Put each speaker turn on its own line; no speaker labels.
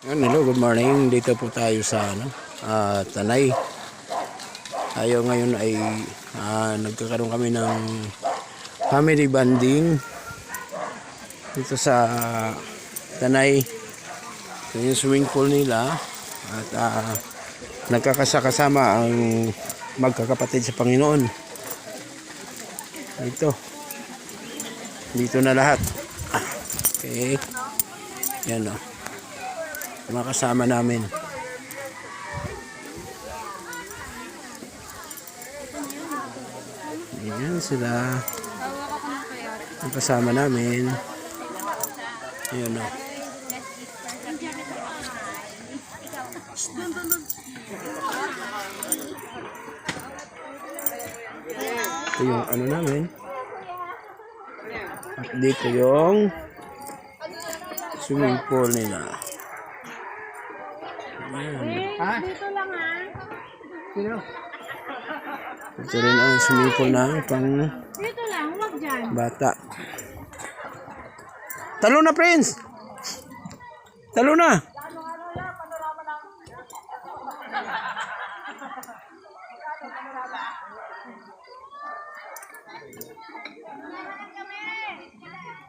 Hello, good morning. Dito po tayo sa Tanay. Tayo ngayon ay nagkakaroon kami ng family bonding dito sa Tanay. Ito yung swimming pool nila at nagkakasama ang magkakapatid sa Panginoon. Dito na lahat. Okay. Yan o. Mga kasama namin. Ayan sila. Ang kasama namin. Ayan o. Ito yung ano namin. At dito yung swimming pool nila.
Ha? Dito lang ha. Sino?
Ito rin ang swimming pool na pang
Dito lang, wag dyan.
bata. Talo na, Prince! Talo na!